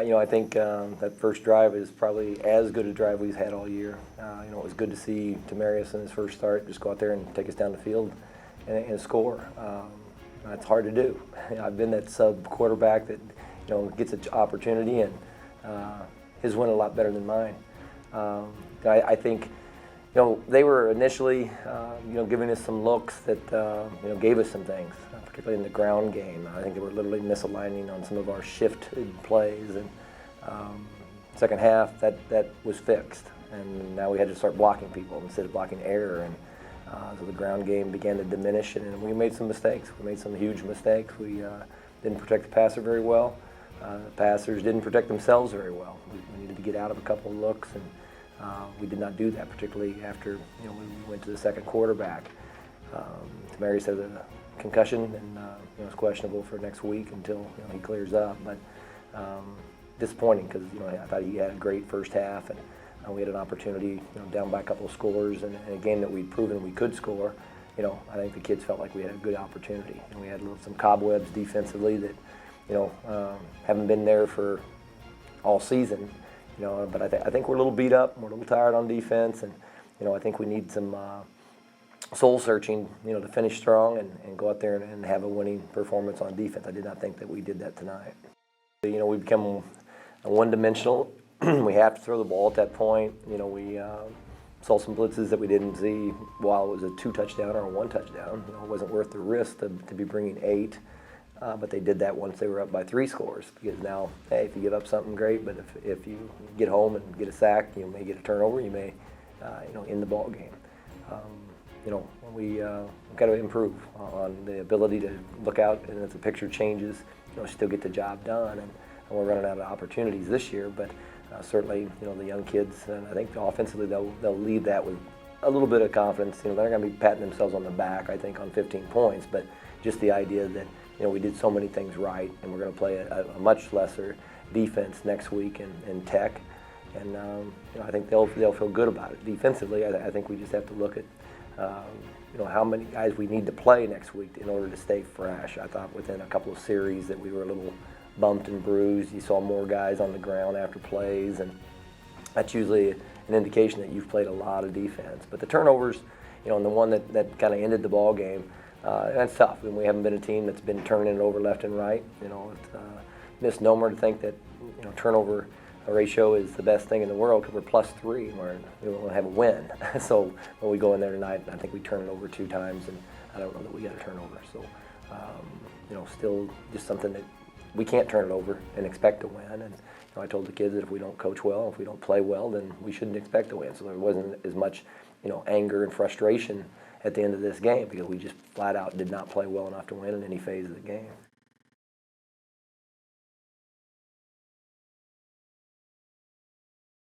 I think that first drive is probably as good a drive we've had all year. It was good to see Tamarius in his first start just go out there and take us down the field and score. It's hard to do. I've been that sub quarterback that gets an opportunity, and his went a lot better than mine. I think they were initially giving us some looks that gave us some things, particularly in the ground game. I think they were literally misaligning on some of our shifted plays, and second half that was fixed, and now we had to start blocking people instead of blocking error, and so the ground game began to diminish, and we made some mistakes. We made some huge mistakes. We didn't protect the passer very well. The passers didn't protect themselves very well. We needed to get out of a couple of looks, and we did not do that, particularly after we went to the second quarterback. Tamarius has a concussion, and is questionable for next week until he clears up. But disappointing because I thought he had a great first half, and we had an opportunity down by a couple of scores, and in a game that we'd proven we could score. I think the kids felt like we had a good opportunity, and we had some cobwebs defensively that haven't been there for all season. But I think we're a little beat up. We're a little tired on defense, and I think we need some soul searching, to finish strong and go out there and have a winning performance on defense. I did not think that we did that tonight. We become one-dimensional. We have to throw the ball at that point. We saw some blitzes that we didn't see while it was a 2-touchdown or a 1-touchdown. It wasn't worth the risk to be bringing 8. But they did that once they were up by 3 scores, because now, hey, if you give up something, great, but if you get home and get a sack, you may get a turnover, you may, end the ball game. We got to improve on the ability to look out, and if the picture changes, still get the job done. And we're running out of opportunities this year, but certainly, the young kids, and I think offensively they'll lead that with a little bit of confidence. They're not going to be patting themselves on the back, I think, on 15 points, but just the idea that we did so many things right, and we're going to play a much lesser defense next week in Tech, and I think they'll feel good about it. Defensively, I think we just have to look at how many guys we need to play next week in order to stay fresh. I thought within a couple of series that we were a little bumped and bruised. You saw more guys on the ground after plays, and that's usually an indication that you've played a lot of defense. But the turnovers, and the one that kind of ended the ball game, that's tough. And we haven't been a team that's been turning it over left and right. It's a misnomer to think that turnover ratio is the best thing in the world, because we're +3 and we want to have a win. So when we go in there tonight, I think we turn it over 2 times, and I don't know that we got a turnover. So still just something that we can't turn it over and expect to win. And I told the kids that if we don't coach well, if we don't play well, then we shouldn't expect to win. So there wasn't as much anger and frustration at the end of this game, because we just flat out did not play well enough to win in any phase of the game.